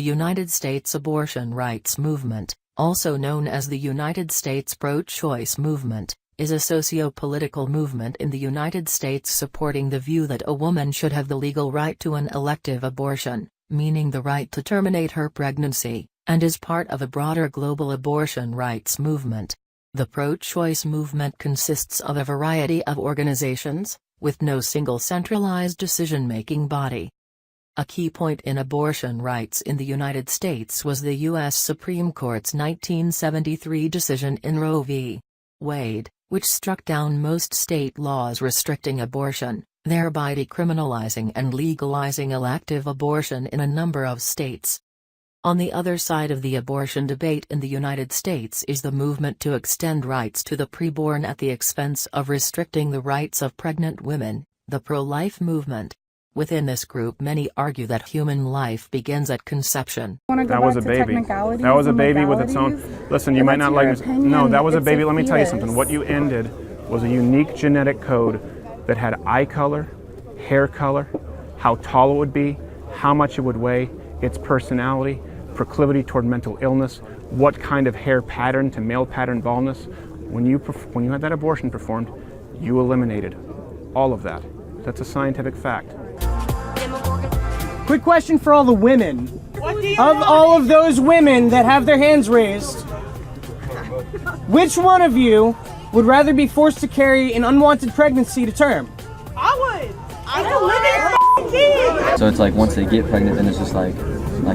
United States abortion rights movement, also known as the United States Pro-Choice movement, is a socio-political movement in the United States supporting the view that a woman should have the legal right to an elective abortion, meaning the right to terminate her pregnancy, and is part of a broader global abortion rights movement. The pro-choice movement consists of a variety of organizations, with no single centralized decision-making body. A key point in abortion rights in the United States was the U.S. Supreme Court's 1973 decision in Roe v. Wade, which struck down most state laws restricting abortion, thereby decriminalizing and legalizing elective abortion in a number of states. On the other side of the abortion debate in the United States is the movement to extend rights to the preborn at the expense of restricting the rights of pregnant women, the pro-life movement. Within this group, many argue that human life begins at conception. That was a baby. That was a baby with its own... Listen, you might not like this. No, that was a baby. Let me tell you something. What you ended was a unique genetic code that had eye color, hair color, how tall it would be, how much it would weigh, its personality, proclivity toward mental illness, what kind of hair pattern to male pattern baldness. When you had that abortion performed, you eliminated all of that. That's a scientific fact. Quick question for all the women. Of all of those women that have their hands raised, which one of you would rather be forced to carry an unwanted pregnancy to term? I would. I would. Kid. So it's like once they get pregnant, then it's just like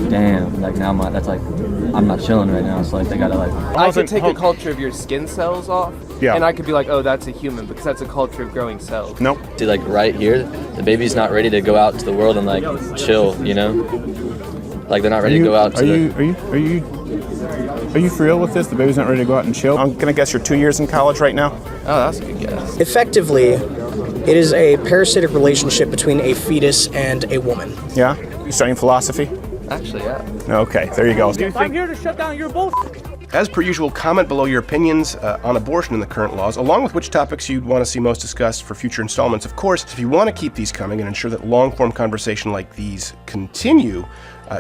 damn, like now I'm not chilling right now. It's like they gotta like. I could take a culture of your skin cells off, yeah, and I could be like, oh, that's a human because that's a culture of growing cells. Nope. See, like right here, the baby's not ready to go out to the world and like chill, you know? Like they're not ready to go out. Are you for real with this? The baby's not ready to go out and chill? I'm gonna guess you're 2 years in college right now? Oh, that's a good guess. Effectively, it is a parasitic relationship between a fetus and a woman. Yeah? You studying philosophy? Actually, yeah. Okay, there you go. I'm here to shut down your bullshit. As per usual, comment below your opinions on abortion and the current laws, along with which topics you'd want to see most discussed for future installments. Of course, if you want to keep these coming and ensure that long-form conversation like these continue,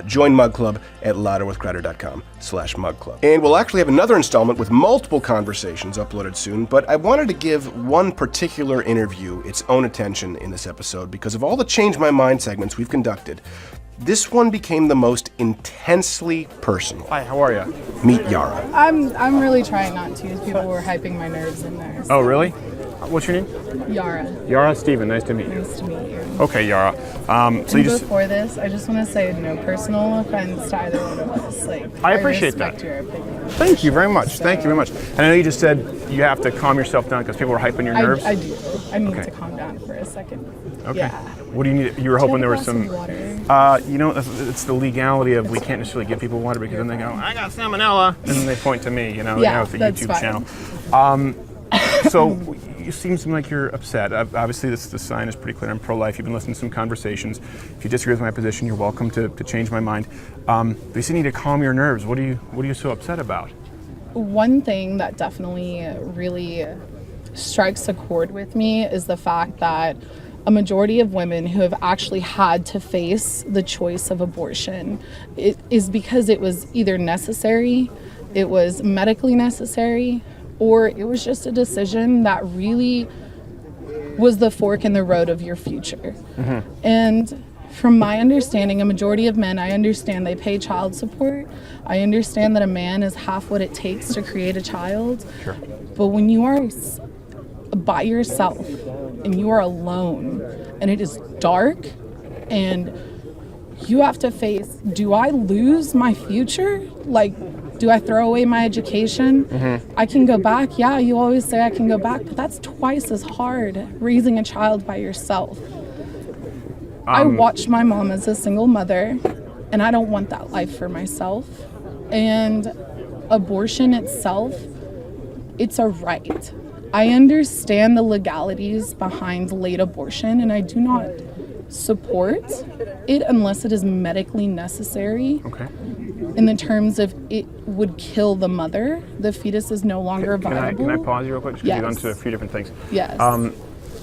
join Mug Club at louderwithcrowder.com/Mug Club. And we'll actually have another installment with multiple conversations uploaded soon, but I wanted to give one particular interview its own attention in this episode because of all the Change My Mind segments we've conducted. This one became the most intensely personal. Hi, how are you? Meet Yara. I'm really trying not to. People were hyping my nerves in there. So. Oh, really? What's your name? Yara. Yara Steven, nice to meet you. Nice to meet you. Okay, Yara. Before this, I just want to say no personal offense to either one of us. I appreciate that. Respect your opinion. Thank you very much. So, thank you very much. And I know you just said you have to calm yourself down because people were hyping your nerves. I do. I need to calm down for a second. Okay. Yeah. What do you need? You were hoping there was some. Water? It's the legality of we can't necessarily give people water because then they go, I got salmonella, and then they point to me, with the YouTube channel. So you seem like you're upset. Obviously, the sign is pretty clear. I'm pro-life. You've been listening to some conversations. If you disagree with my position, you're welcome to change my mind. But you still need to calm your nerves. What are you so upset about? One thing that definitely really strikes a chord with me is the fact that a majority of women who have actually had to face the choice of abortion is because it was either necessary, it was medically necessary, or it was just a decision that really was the fork in the road of your future. Mm-hmm. And from my understanding, a majority of men, I understand they pay child support. I understand that a man is half what it takes to create a child. Sure. But when you are by yourself and you are alone and it is dark and you have to face, do I lose my future? Do I throw away my education? Mm-hmm. I can go back. Yeah, you always say I can go back, but that's twice as hard raising a child by yourself. I watched my mom as a single mother, and I don't want that life for myself. And abortion itself, it's a right. I understand the legalities behind late abortion, and I do not support it unless it is medically necessary. Okay. In the terms of it would kill the mother, the fetus is no longer viable. Can I pause you real quick? Just because you've gone to a few different things. Yes.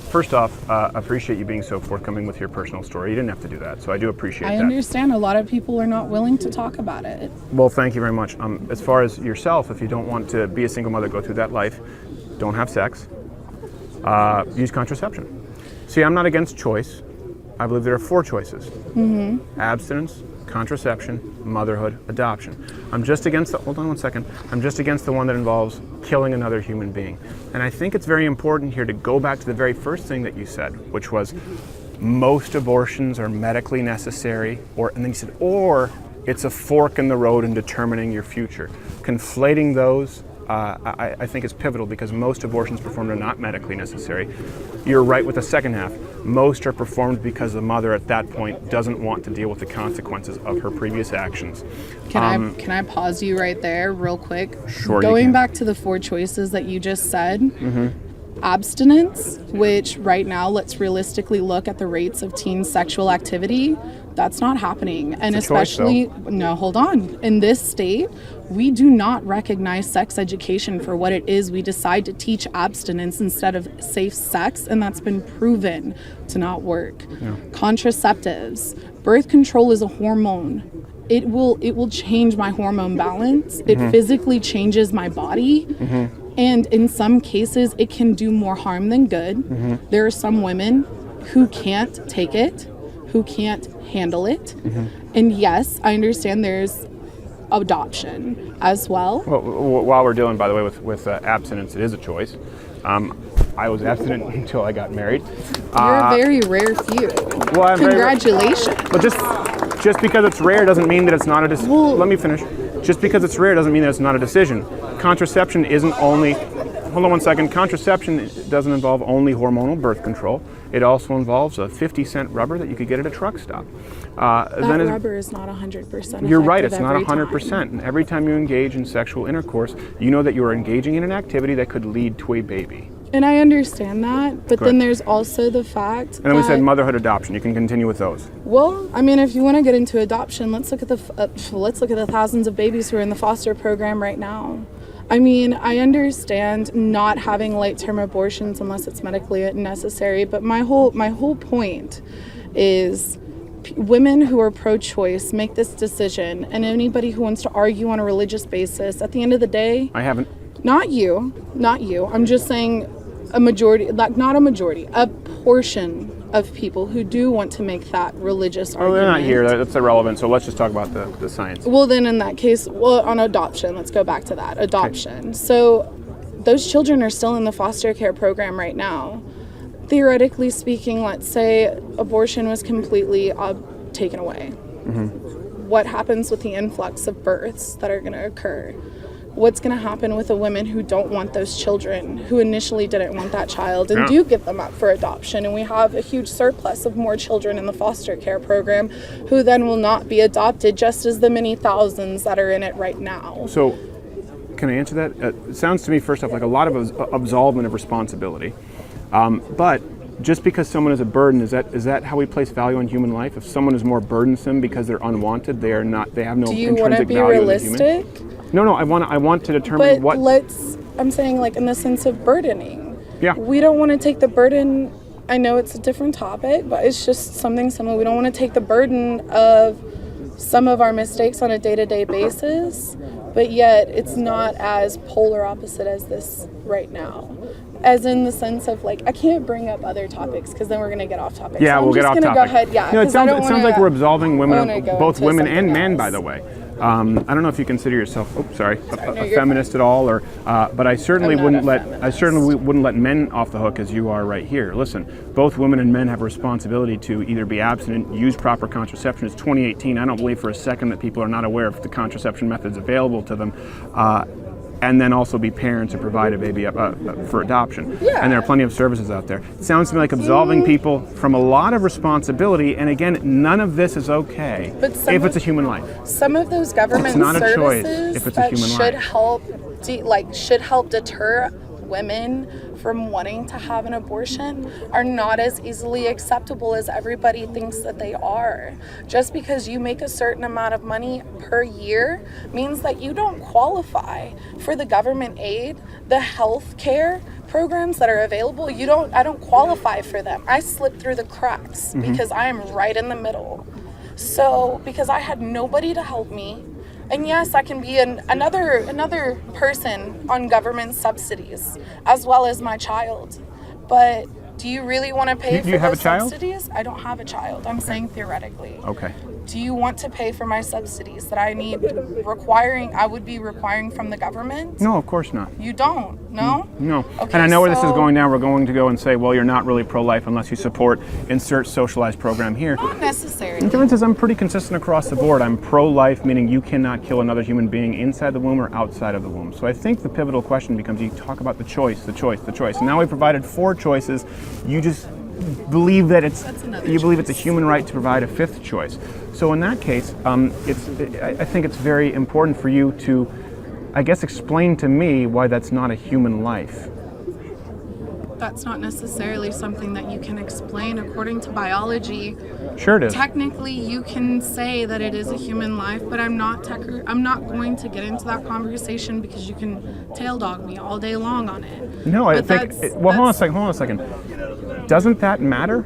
first off, appreciate you being so forthcoming with your personal story. You didn't have to do that, so I do appreciate that. I understand a lot of people are not willing to talk about it. Well, thank you very much. As far as yourself, if you don't want to be a single mother, go through that life, don't have sex, use contraception. See, I'm not against choice. I believe there are 4 choices. Abstinence, contraception, motherhood, adoption. I'm just against the, hold on one second, I'm just against the one that involves killing another human being. And I think it's very important here to go back to the very first thing that you said, which was most abortions are medically necessary, and then you said, or it's a fork in the road in determining your future. Conflating those I think is pivotal because most abortions performed are not medically necessary. You're right with the second half. Most are performed because the mother at that point doesn't want to deal with the consequences of her previous actions. Can I pause you right there real quick? Sure. Going back to the 4 choices that you just said, abstinence, which right now let's realistically look at the rates of teen sexual activity, that's not happening. And it's especially no, hold on. In this state, we do not recognize sex education for what it is. We decide to teach abstinence instead of safe sex, and that's been proven to not work. Yeah. Contraceptives. Birth control is a hormone. It will change my hormone balance. It physically changes my body. And in some cases, it can do more harm than good. There are some women who can't take it, who can't handle it. And yes, I understand there's adoption as well. Well, while we're dealing, by the way, with abstinence, it is a choice. I was abstinent until I got married. You're a very rare few. Well, Congratulations. But just because it's rare doesn't mean that it's not a decision. Let me finish. Just because it's rare doesn't mean that it's not a decision. Contraception isn't only, hold on one second, contraception doesn't involve only hormonal birth control. It also involves a 50-cent rubber that you could get at a truck stop. That rubber is not 100%. You're right, it's not 100%. And every time you engage in sexual intercourse, you know that you are engaging in an activity that could lead to a baby. And I understand that, but then there's also the fact and then we said motherhood, adoption. You can continue with those. Well, I mean, if you want to get into adoption, let's look at the thousands of babies who are in the foster program right now. I mean, I understand not having late-term abortions unless it's medically necessary, but my whole point is women who are pro-choice make this decision, and anybody who wants to argue on a religious basis, at the end of the day, I haven't. Not you. I'm just saying a majority, like not a majority, a portion of people who do want to make that religious argument. They're not here. That's irrelevant. So let's just talk about the science. Well, then in that case, on adoption, let's go back to that. Adoption. Okay. So those children are still in the foster care program right now. Theoretically speaking, let's say abortion was completely taken away. What happens with the influx of births that are going to occur? What's going to happen with the women who don't want those children, who initially didn't want that child, and do give them up for adoption? And we have a huge surplus of more children in the foster care program who then will not be adopted, just as the many thousands that are in it right now. So, can I answer that? It sounds to me, first off, like a lot of absolvement of responsibility. But just because someone is a burden, is that how we place value on human life? If someone is more burdensome because they're unwanted, they have no intrinsic value as a human. Do you want to be realistic? No, I want to determine what. But I'm saying like in the sense of burdening. Yeah. We don't want to take the burden. I know it's a different topic, but it's just something similar. We don't want to take the burden of some of our mistakes on a day-to-day basis, but yet it's not as polar opposite as this right now. As in the sense of like, I can't bring up other topics because then we're going to get off topic. Yeah, so we'll get off topic. Go ahead. Yeah, it sounds like we're absolving women, both women and men, by the way. I don't know if you consider yourself, a feminist at all, or but I certainly wouldn't let men off the hook as you are right here. Listen, both women and men have a responsibility to either be abstinent, use proper contraception. It's 2018. I don't believe for a second that people are not aware of the contraception methods available to them. And then also be parents and provide a baby for adoption. Yeah. And there are plenty of services out there. It sounds to me like absolving people from a lot of responsibility, and again, none of this is okay if it's a human life. Some of those government services that should help deter women from wanting to have an abortion are not as easily acceptable as everybody thinks that they are. Just because you make a certain amount of money per year means that you don't qualify for the government aid, the health care, programs that are available, I don't qualify for them. I slipped through the cracks because I am right in the middle. So because I had nobody to help me, and yes, I can be another person on government subsidies as well as my child. But do you really want to pay for those subsidies? I don't have a child. I'm saying theoretically. Okay. Do you want to pay for my subsidies that I would be requiring from the government? No, of course not. You don't? No? No. Okay, and I know where this is going now. We're going to go and say, well, you're not really pro-life unless you support insert socialized program here. Not necessarily. The difference is I'm pretty consistent across the board. I'm pro-life, meaning you cannot kill another human being inside the womb or outside of the womb. So I think the pivotal question becomes, you talk about the choice. And now we've provided 4 choices. You just believe that it's a human right to provide a 5th choice. So in that case, I think it's very important for you to, I guess, explain to me why that's not a human life. That's not necessarily something that you can explain according to biology. Sure it is. Technically, you can say that it is a human life, but I'm not going to get into that conversation because you can tail dog me all day long on it. No, I think. Hold on a second. Doesn't that matter?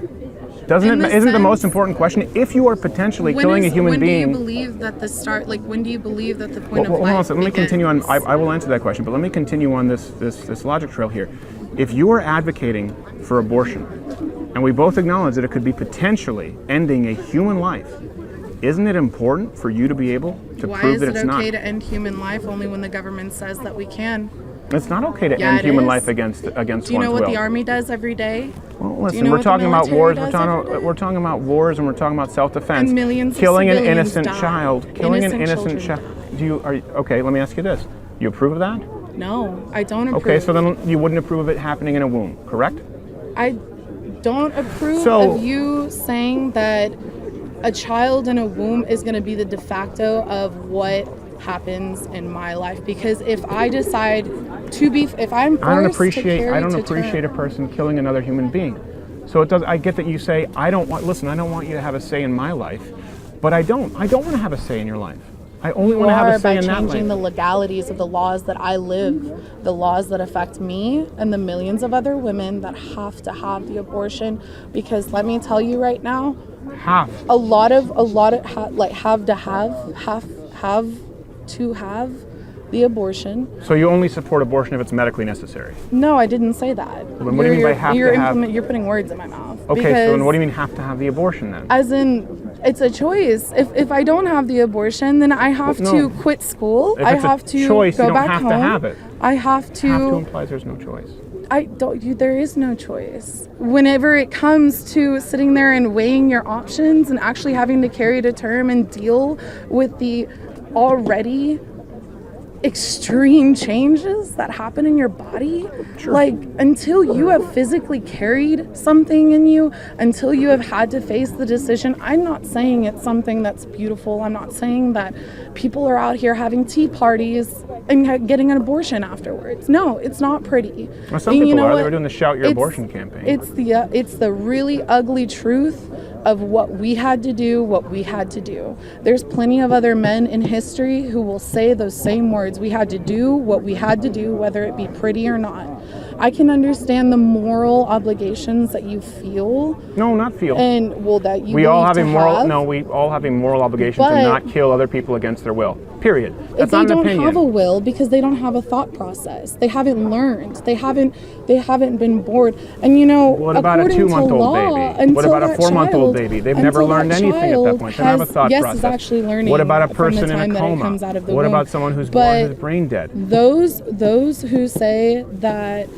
Isn't the most important question, if you are potentially killing a human being? When do you believe that when do you believe that the point of life hold on a second. Let me continue on. I will answer that question, but let me continue on this logic trail here. If you are advocating for abortion, and we both acknowledge that it could be potentially ending a human life, isn't it important for you to be able to prove that it's not? Why is it okay to end human life only when the government says that we can? It's not okay to end human life against one's will. Do you know what the army does every day? Well, listen, we're talking about wars. We're talking about wars, and we're talking about self-defense. And millions killing of an innocent die. child. Killing an innocent child. Okay? Let me ask you this: you approve of that? No, I don't approve. Okay, so then you wouldn't approve of it happening in a womb, correct? I don't approve of you saying that a child in a womb is going to be the de facto of what happens in my life, because if I decide if I'm forced to carry I don't appreciate a person killing another human being. So I get that you say I don't want you to have a say in my life, but I don't want to have a say in your life. I only want to have a say in that life. By changing the legalities of the laws that I live, the laws that affect me and the millions of other women that have to have the abortion, because let me tell you right now, have to have the abortion. So you only support abortion if it's medically necessary? No, I didn't say that. Well, then what do you mean by have to have? You're putting words in my mouth. Okay, so then what do you mean have to have the abortion then? As in, it's a choice. If I don't have the abortion, then I have to quit school. If I it's have a to choice, go you don't back have home. to have it. I have to. Have to implies there's no choice. There is no choice. Whenever it comes to sitting there and weighing your options and actually having to carry it to term and deal with the already extreme changes that happen in your body, like until you have physically carried something in you, until you have had to face the decision. I'm not saying it's something that's beautiful. I'm not saying that people are out here having tea parties and getting an abortion afterwards. No, it's not pretty. Well, some people are. They were doing the Shout Your Abortion campaign. It's the really ugly truth of what we had to do. There's plenty of other men in history who will say those same words. We had to do what we had to do, whether it be pretty or not. I can understand the moral obligations that you feel. No, not feel. And that you we all have a moral. have. No, we all have a moral obligation to not kill other people against their will. Period. That's not an opinion. They don't have a will because they don't have a thought process. They haven't learned. They haven't been bored. And what about a 2-month-old baby? What about a 4-month-old baby? They've never learned anything at that point. They don't have a thought process. Is actually learning. What about a person in a coma? What about someone who's born who's brain dead? Those who say that,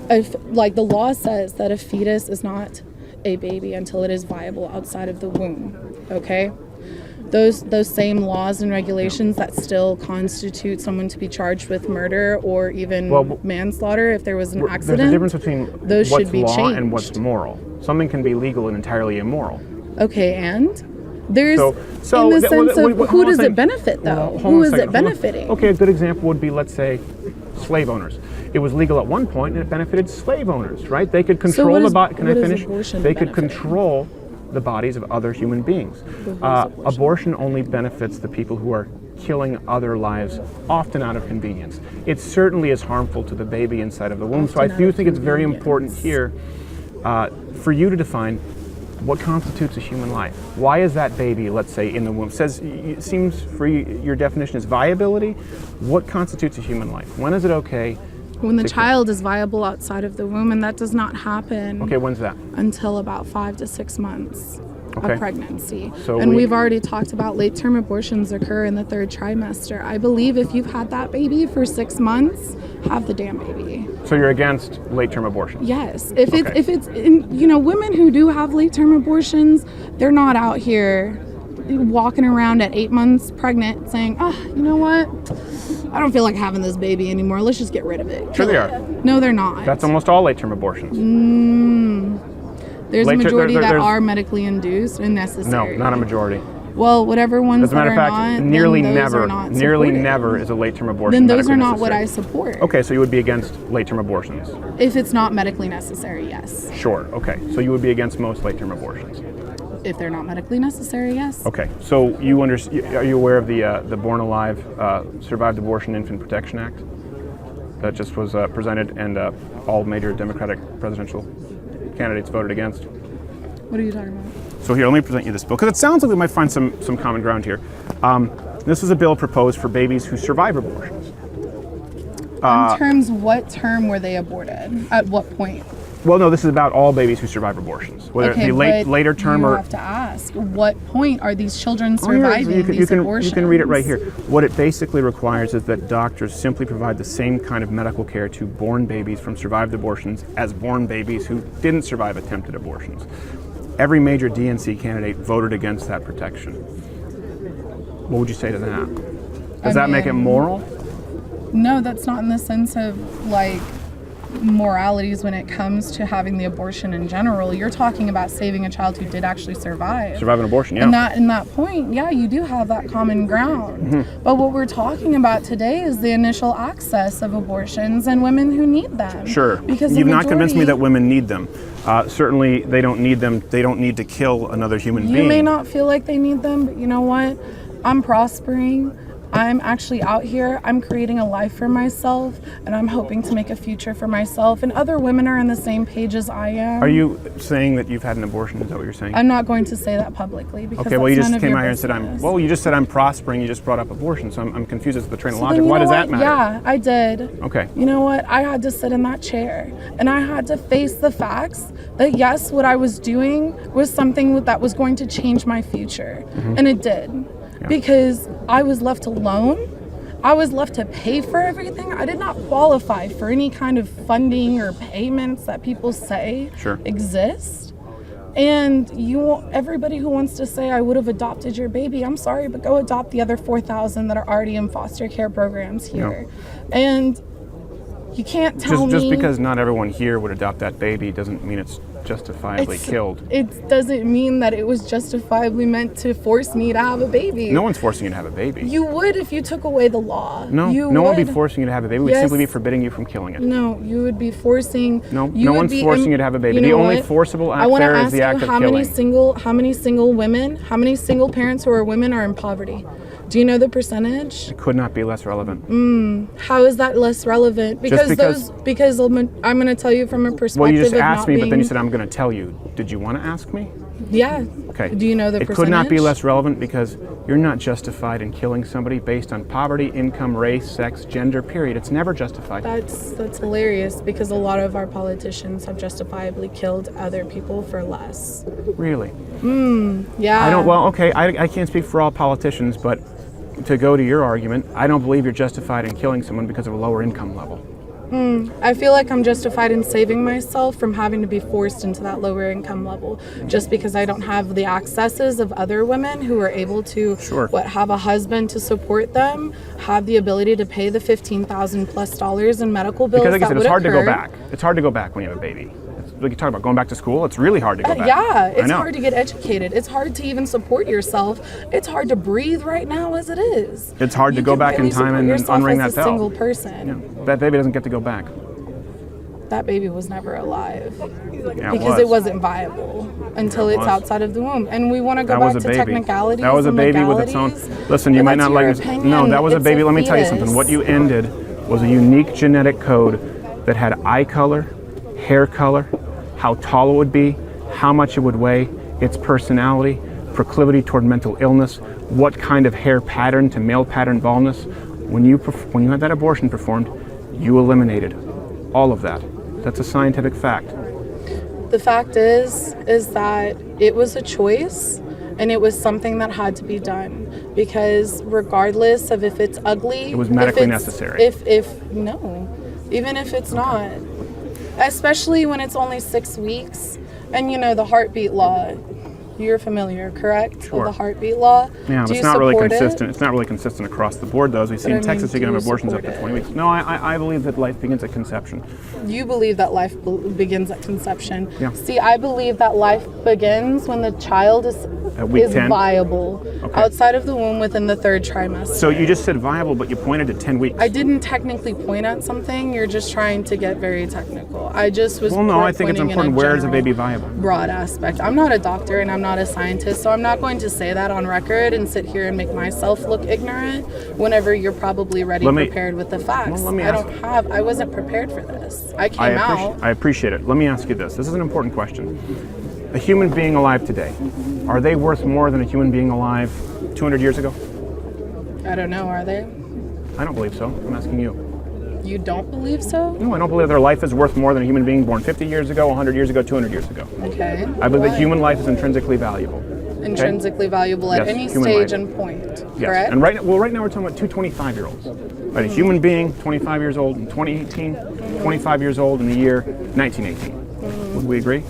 the law says that a fetus is not a baby until it is viable outside of the womb. Okay. Those same laws and regulations that still constitute someone to be charged with murder or even manslaughter if there was an accident. There's a difference between what's law changed. And what's moral. Something can be legal and entirely immoral. Okay, and there's in the sense of who does it benefit though? Who is it benefiting? Okay, a good example would be, let's say, slave owners. It was legal at one point and it benefited slave owners, right? They could control the body. Can I finish? They could control the bodies of other human beings. Abortion only benefits the people who are killing other lives, often out of convenience. It certainly is harmful to the baby inside of the womb. So I do think it's very important here for you to define what constitutes a human life. Why is that baby, let's say, in the womb? It seems for you, your definition is viability. What constitutes a human life? When is it okay? When the child is viable outside of the womb, and that does not happen. Okay, when's that? Until about 5 to 6 months of pregnancy. So we've already talked about late-term abortions occur in the 3rd trimester. I believe if you've had that baby for 6 months, have the damn baby. So you're against late-term abortion? Yes. If it's women who do have late-term abortions, they're not out here walking around at 8 months pregnant saying, you know what? I don't feel like having this baby anymore. Let's just get rid of it. Sure they are. No, they're not. That's almost all late-term abortions. There's a majority that are medically induced and necessary. No, not a majority. Well, whatever ones As a matter that of are fact, not, nearly then those never, are not nearly supported. never is a late-term abortion. Then those medically are not what necessary. I support. Okay, so you would be against late-term abortions. If it's not medically necessary, yes. Sure. Okay, so you would be against most late-term abortions. If they're not medically necessary, yes. Okay, so are you aware of the Born Alive Survived Abortion Infant Protection Act that just was presented and all major Democratic presidential candidates voted against? What are you talking about? So here, let me present you this bill, because it sounds like we might find some common ground here. This is a bill proposed for babies who survive abortions. In terms, what term were they aborted? At what point? Well, no, this is about all babies who survive abortions, whether it be later term or... You have to ask, what point are these children surviving these abortions? You can read it right here. What it basically requires is that doctors simply provide the same kind of medical care to born babies from survived abortions as born babies who didn't survive attempted abortions. Every major DNC candidate voted against that protection. What would you say to that? Does that make it moral? No, that's not in the sense of like moralities when it comes to having the abortion in general. You're talking about saving a child who did actually survive. Survive an abortion, yeah. In that point, yeah, you do have that common ground. Mm-hmm. But what we're talking about today is the initial access of abortions and women who need them. Sure. Because you've not convinced me that women need them. Certainly, they don't need them. They don't need to kill another human being. You may not feel like they need them, but you know what? I'm prospering. I'm actually out here, I'm creating a life for myself, and I'm hoping to make a future for myself, and other women are on the same page as I am. Are you saying that you've had an abortion? Is that what you're saying? I'm not going to say that publicly, because okay, well, you just came out here and said, you just said I'm prospering, you just brought up abortion, so I'm confused as to the train of logic. Why does that matter? Yeah, I did. Okay. You know what? I had to sit in that chair, and I had to face the facts that yes, what I was doing was something that was going to change my future, and it did. Yeah. Because I was left alone. I was left to pay for everything. I did not qualify for any kind of funding or payments that people say exist. And everybody who wants to say I would have adopted your baby, I'm sorry, but go adopt the other 4,000 that are already in foster care programs here. No. And you can't tell me... Just because not everyone here would adopt that baby doesn't mean it's justifiably killed. It doesn't mean that it was justifiably meant to force me to have a baby. No one's forcing you to have a baby. You would if you took away the law. No, no one would be forcing you to have a baby. We'd simply be forbidding you from killing it. No, you would be forcing... No one's forcing you to have a baby. The only forcible act there is the act of killing. How many single women, how many single parents who are women are in poverty? Do you know the percentage? It could not be less relevant. How is that less relevant? Because I'm going to tell you from a perspective. Well, you just asked me, but then you said I'm going to tell you. Did you want to ask me? Yeah. Okay. Do you know the percentage? It could not be less relevant because you're not justified in killing somebody based on poverty, income, race, sex, gender, period. It's never justified. That's hilarious because a lot of our politicians have justifiably killed other people for less. Really? Yeah. I can't speak for all politicians, but to go to your argument, I don't believe you're justified in killing someone because of a lower income level. I feel like I'm justified in saving myself from having to be forced into that lower income level just because I don't have the accesses of other women who are able to have a husband to support them, have the ability to pay the $15,000+ in medical bills. Because like I said, it's hard to go back. It's hard to go back when you have a baby. Like you talk about going back to school, it's really hard to go back. Yeah, it's hard to get educated. It's hard to even support yourself. It's hard to breathe right now as it is. It's hard to go back in time and unring that bell. Single person. Yeah, that baby doesn't get to go back. that baby was never alive Yeah, because it wasn't viable until it's outside of the womb. And we want to go back to technicalities. That was a baby with its own. Listen, you might not like this. No, that was a baby. Let me tell you something. What you ended was a unique genetic code that had eye color, hair color, how tall it would be, how much it would weigh, its personality, proclivity toward mental illness, what kind of hair pattern to male pattern baldness. When you had that abortion performed, you eliminated all of that. That's a scientific fact. The fact is that it was a choice, and it was something that had to be done, because regardless of if it's ugly, it was medically necessary. Even if it's not, especially when it's only 6 weeks, and you know the heartbeat law. You're familiar, correct? Sure. With the heartbeat law. Yeah, but it's not really consistent. It's not really consistent across the board, though. As we see in Texas, you can have abortions up to 20 weeks. No, I believe that life begins at conception. You believe that life begins at conception. Yeah. See, I believe that life begins when the child is viable, outside of the womb within the 3rd trimester. So you just said viable, but you pointed to 10 weeks. I didn't technically point at something. You're just trying to get very technical. I just was. Well, no, I think it's important. Where is a baby viable? Broad aspect. I'm not a doctor and I'm not a scientist, so I'm not going to say that on record and sit here and make myself look ignorant whenever you're probably prepared with the facts. Well, I wasn't prepared for this. I came out. I appreciate it. Let me ask you this. This is an important question. A human being alive today, are they worth more than a human being alive 200 years ago? I don't know, are they? I don't believe so. I'm asking you. You don't believe so? No, I don't believe their life is worth more than a human being born 50 years ago, 100 years ago, 200 years ago. Okay. I believe that human life is intrinsically valuable. Intrinsically valuable at any stage and point, correct? And right now we're talking about two 25-year-olds. Right, a human being, 25 years old in 2018, 25 years old in the year 1918. Would we agree?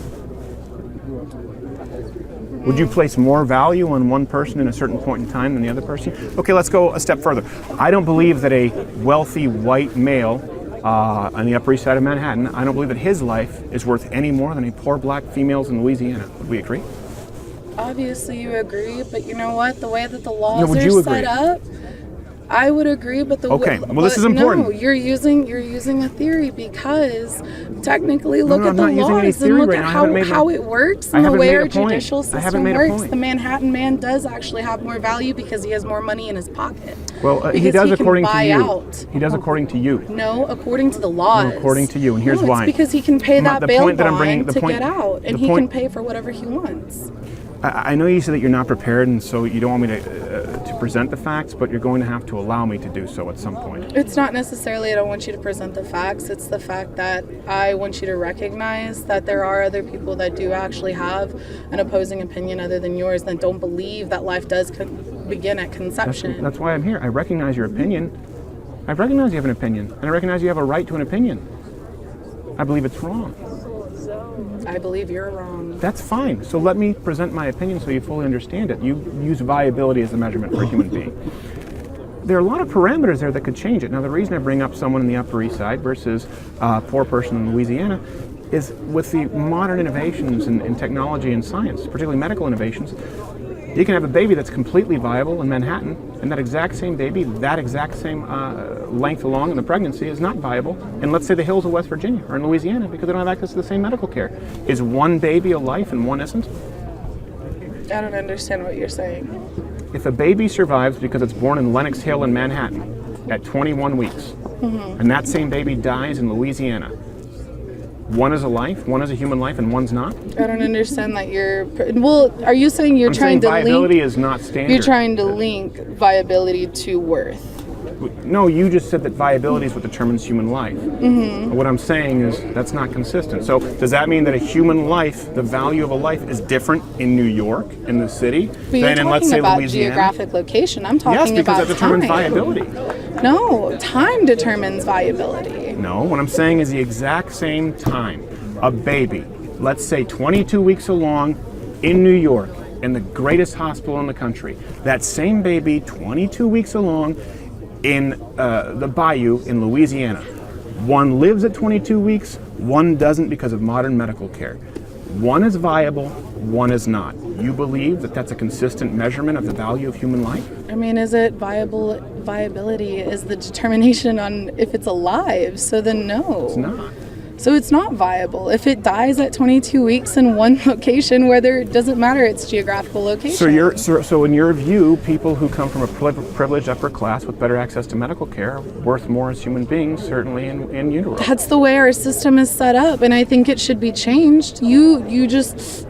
Would you place more value on one person in a certain point in time than the other person? Okay, let's go a step further. I don't believe that a wealthy white male on the Upper East Side of Manhattan, I don't believe that his life is worth any more than a poor black female's in Louisiana. Would we agree? Obviously you agree, but you know what? The way that the laws are set up, I would agree, but this is important. No, you're using a theory, because technically look at the laws and look at how it works and the way our judicial system works. The Manhattan man does actually have more value because he has more money in his pocket. Well, he does according to you. He does according to you. No, according to the laws. No, according to you, and here's why. It's because he can pay that bail bond to get out, and he can pay for whatever he wants. I know you said that you're not prepared, and so you don't want me to present the facts, but you're going to have to allow me to do so at some point. It's not necessarily I don't want you to present the facts. It's the fact that I want you to recognize that there are other people that do actually have an opposing opinion other than yours, that don't believe that life does begin at conception. That's why I'm here. I recognize your opinion. I recognize you have an opinion, and I recognize you have a right to an opinion. I believe it's wrong. I believe you're wrong. That's fine. So let me present my opinion so you fully understand it. You use viability as the measurement for a human being. There are a lot of parameters there that could change it. Now, the reason I bring up someone in the Upper East Side versus a poor person in Louisiana is with the modern innovations in technology and science, particularly medical innovations, you can have a baby that's completely viable in Manhattan, and that exact same baby, that exact same length along in the pregnancy is not viable in, let's say, the hills of West Virginia or in Louisiana, because they don't have access to the same medical care. Is one baby a life and one isn't? I don't understand what you're saying. If a baby survives because it's born in Lenox Hill in Manhattan at 21 weeks, and that same baby dies in Louisiana, one is a life, one is a human life, and one's not? I don't understand that you're... Well, are you saying you're trying to link... viability is not standard. You're trying to link viability to worth. No, you just said that viability is what determines human life. What I'm saying is that's not consistent. So does that mean that a human life, the value of a life, is different in New York, in the city, than in, let's say, Louisiana? Geographic location. I'm talking about Yes, because that determines viability. No, time determines viability. No, what I'm saying is the exact same time. A baby, let's say 22 weeks along in New York, in the greatest hospital in the country. That same baby, 22 weeks along in the bayou in Louisiana. One lives at 22 weeks, one doesn't because of modern medical care. One is viable, one is not. You believe that that's a consistent measurement of the value of human life? I mean, is it viability is the determination on if it's alive, so then no. It's not. So it's not viable. If it dies at 22 weeks in one location, whether it doesn't matter its geographical location. So in your view, people who come from a privileged upper class with better access to medical care are worth more as human beings, certainly in utero. That's the way our system is set up, and I think it should be changed. You just,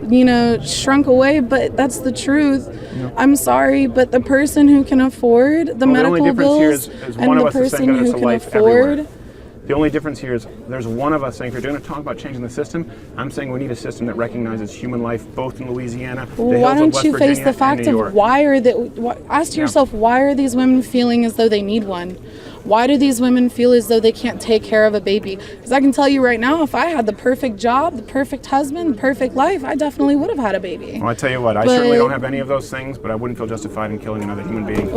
shrunk away, but that's the truth. No. I'm sorry, but the person who can afford the medical bills and the person who can afford... The only difference here is there's one of us saying, if you're going to talk about changing the system, I'm saying we need a system that recognizes human life both in Louisiana, why don't you face the fact of ask yourself, why are these women feeling as though they need one? Why do these women feel as though they can't take care of a baby? Because I can tell you right now, if I had the perfect job, the perfect husband, the perfect life, I definitely would have had a baby. Well, I tell you what, I certainly don't have any of those things, but I wouldn't feel justified in killing another human being.